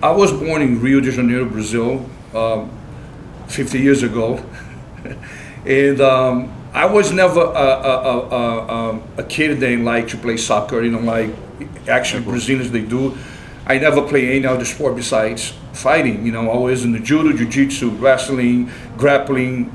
I was born in Rio de Janeiro, Brazil, 50 years ago, and I was never a kid that liked to play soccer. Like actually Brazilians they do. I never played any other sport besides fighting. I was in the judo, jiu-jitsu, wrestling, grappling.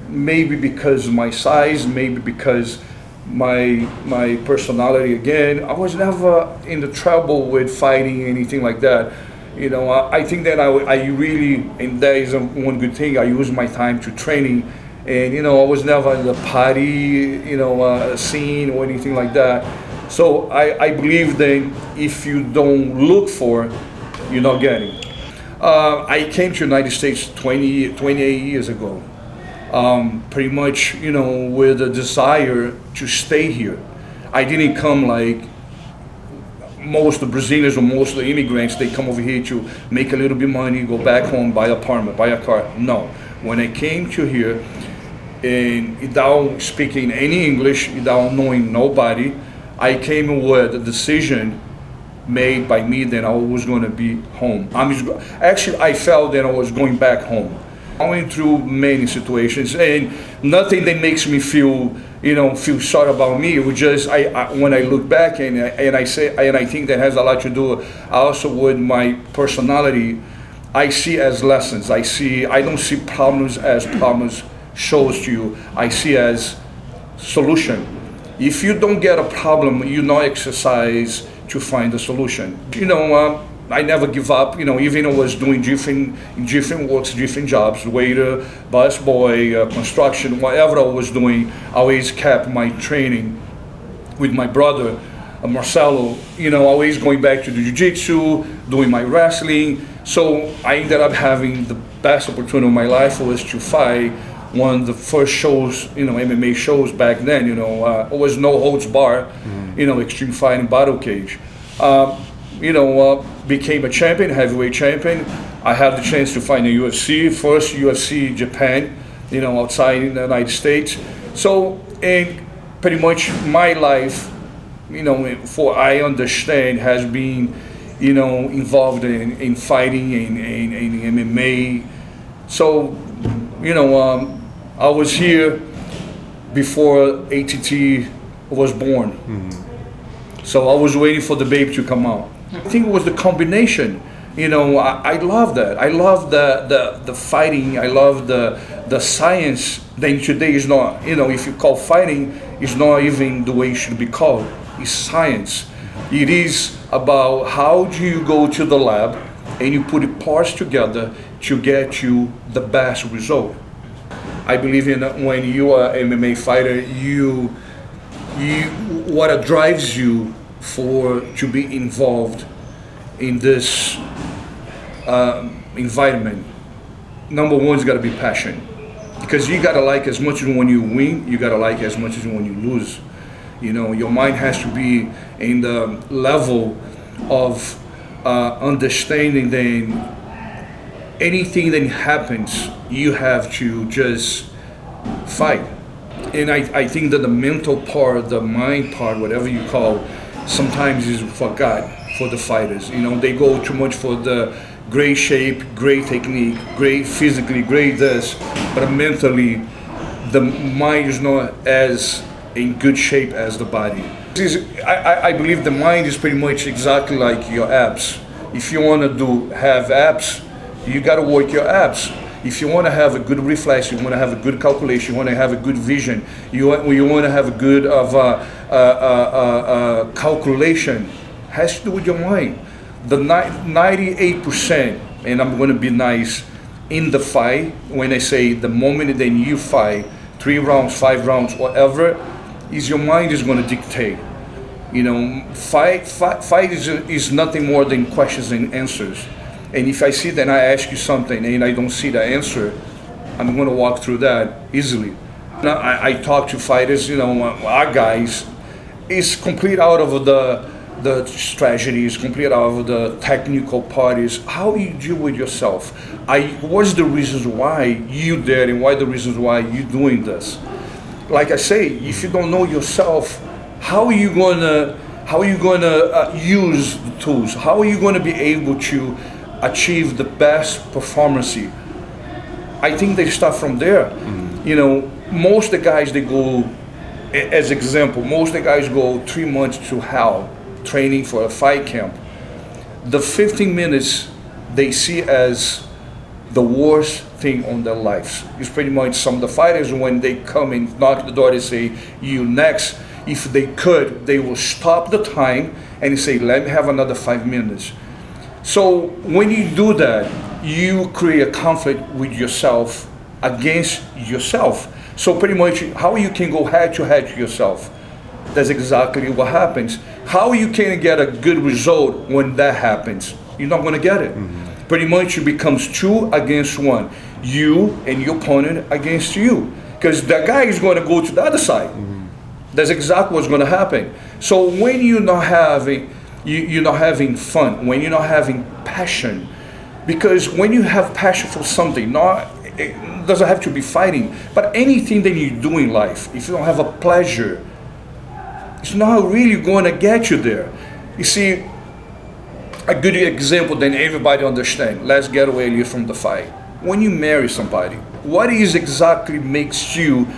Maybe because of my size, maybe because my personality again. I was never in the trouble with fighting, anything like that. I think that I really, and that is one good thing, I use my time to training, and I was never in the party, scene or anything like that. So I believe that if you don't look for it, you're not getting. I came to the United States 28 years ago. Pretty much, with a desire to stay here. I didn't come like most of the Brazilians or most of the immigrants. They come over here to make a little bit of money, go back home, buy an apartment, buy a car. No. When I came to here, and without speaking any English, without knowing nobody, I came with a decision made by me that I was going to be home. Actually, I felt that I was going back home. I went through many situations, and nothing that makes me feel sorry about me. It was just when I look back and I think that has a lot to do also with my personality. I see as lessons. I don't see problems as problems shows to you. I see as solution. If you don't get a problem, you not exercise to find a solution. I never give up, even I was doing different works, different jobs, waiter, busboy, construction, whatever I was doing, I always kept my training with my brother, Marcelo, always going back to the jiu-jitsu, doing my wrestling. So I ended up having the best opportunity of my life was to fight one of the first shows, MMA shows back then, it was no holds bar, extreme fighting battle cage. Became a champion, heavyweight champion. I had the chance to fight in the UFC, first UFC Japan, outside in the United States. So, and pretty much my life, for I understand, has been, involved in fighting and MMA. So, I was here before ATT was born. Mm-hmm. So I was waiting for the baby to come out. I think it was the combination. I love that. I love the fighting. I love the science. Then today is not, if you call fighting, it's not even the way it should be called. It's science. It is about how do you go to the lab and you put the parts together to get you the best result. I believe in when you are an MMA fighter, what drives you to be involved in this environment. Number one is got to be passion, because you got to like as much as when you win, you got to like as much as when you lose. Your mind has to be in the level of understanding that anything that happens, you have to just fight. And I think that the mental part, the mind part, whatever you call, sometimes is forgot for the fighters. They go too much for the great shape, great technique, great physically, great this, but mentally, the mind is not as in good shape as the body. I believe the mind is pretty much exactly like your abs. If you want to have abs, you got to work your abs. If you want to have a good reflex, you want to have a good calculation, you want to have a good vision, you want to have a good calculation, has to do with your mind. The 98%, and I'm going to be nice, in the fight, when I say the moment that you fight, 3 rounds, 5 rounds, whatever, is your mind is going to dictate. Fight is nothing more than questions and answers. And if I see that I ask you something and I don't see the answer, I'm going to walk through that easily. Now, I talk to fighters, our guys, it's complete out of the strategies, complete out of the technical parties. How you deal with yourself? What's the reasons why you did and why the reasons why you doing this? Like I say, if you don't know yourself, how are you gonna How are you going to use the tools? How are you going to be able to achieve the best performance? I think they start from there. You know, most of the guys, they go, as example, most of the guys go 3 months to hell training for a fight camp. The 15 minutes they see as the worst thing on their lives. It's pretty much some of the fighters, when they come and knock the door, they say, you next. If they could, they will stop the time and say, let me have another 5 minutes. So when you do that, you create a conflict with yourself, against yourself. So pretty much how you can go head to yourself. That's exactly what happens. How you can get a good result when that happens? You're not going to get it. Pretty much it becomes 2 against 1. You and your opponent against you. Because that guy is going to go to the other side. That's exactly what's going to happen. So when you're not having, you're not having fun, when you're not having passion, because when you have passion for something, it doesn't have to be fighting, but anything that you do in life, if you don't have a pleasure, it's not really going to get you there. You see, a good example that everybody understands, let's get away from the fight. When you marry somebody, what is exactly makes you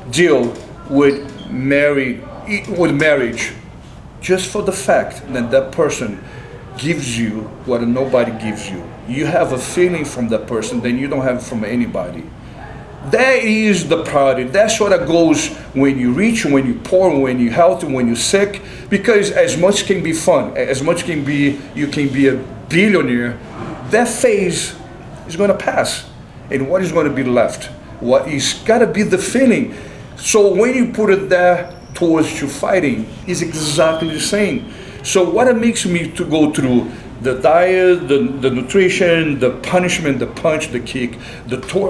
deal with marriage? Just for the fact that that person gives you what nobody gives you. You have a feeling from that person that you don't have from anybody. That is the priority. That's what it goes when you're rich, when you're poor, when you're healthy, when you're sick. Because as much can be fun, as much can be, you can be a billionaire, that phase is going to pass. And what is going to be left? What is got to be the feeling. So when you put it there towards you fighting, is exactly the same. So what it makes me to go through the diet, the nutrition, the punishment, the punch, the kick,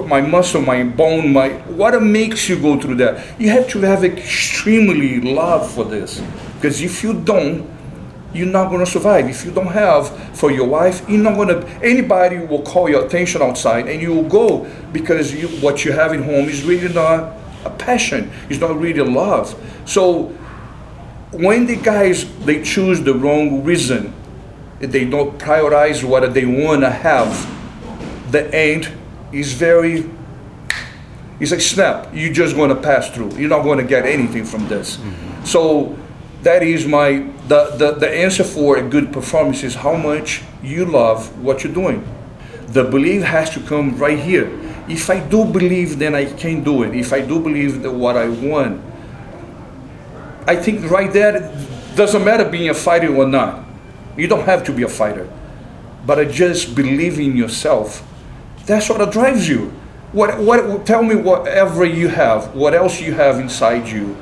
my muscle, my bone, what it makes you go through that? You have to have extremely love for this. Because if you don't, you're not going to survive. If you don't have for your wife, you're not going to, anybody will call your attention outside and you will go because what you have at home is really not a passion. It's not really love. So when the guys, they choose the wrong reason, they don't prioritize what they want to have, the end is it's a snap. You're just going to pass through. You're not going to get anything from this. So that is the answer for a good performance is how much you love what you're doing. The belief has to come right here. If I do believe, then I can do it. If I do believe that what I want, I think right there, it doesn't matter being a fighter or not. You don't have to be a fighter. But I just believe in yourself. That's what drives you. Tell me whatever you have, what else you have inside you,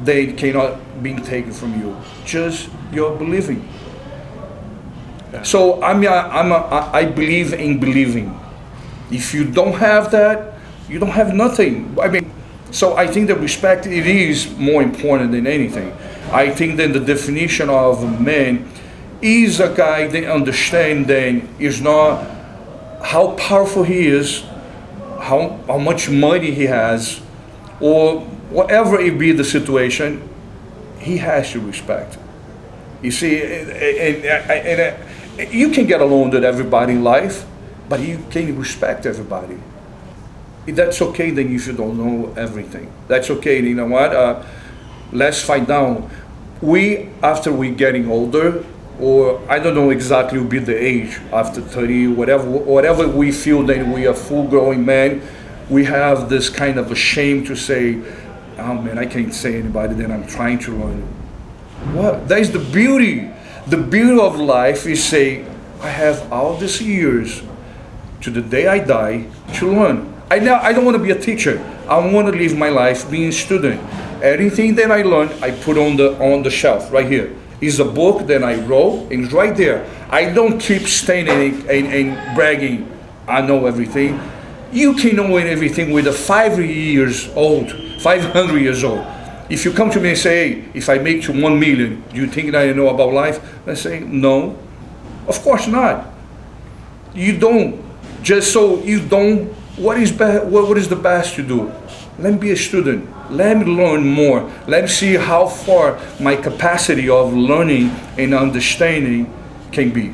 they cannot be taken from you. Just your believing. So I believe in believing. If you don't have that, you don't have nothing. I mean, so I think that respect, it is more important than anything. I think that the definition of a man is a guy that understands that is not how powerful he is, how much money he has, or whatever it be the situation, he has to respect. You see, you can get along with everybody in life, but you can respect everybody. That's okay then if you don't know everything. That's okay, you know what? Let's find out. After we getting older, or I don't know exactly will be the age, after 30, whatever we feel that we are full-grown men, we have this kind of a shame to say, oh man, I can't say anybody that I'm trying to learn. What? That is the beauty. The beauty of life is say, I have all these years to the day I die to learn. I don't want to be a teacher. I want to live my life being a student. Anything that I learned, I put on the shelf right here. It's a book that I wrote, and it's right there. I don't keep standing and bragging, I know everything. You can know everything with a 500 years old. If you come to me and say, hey, if I make you 1 million, do you think that I know about life? I say, no, of course not. You don't. Just so you don't, what is the best to do? let me be a student. Let me learn more. Let me see how far my capacity of learning and understanding can be.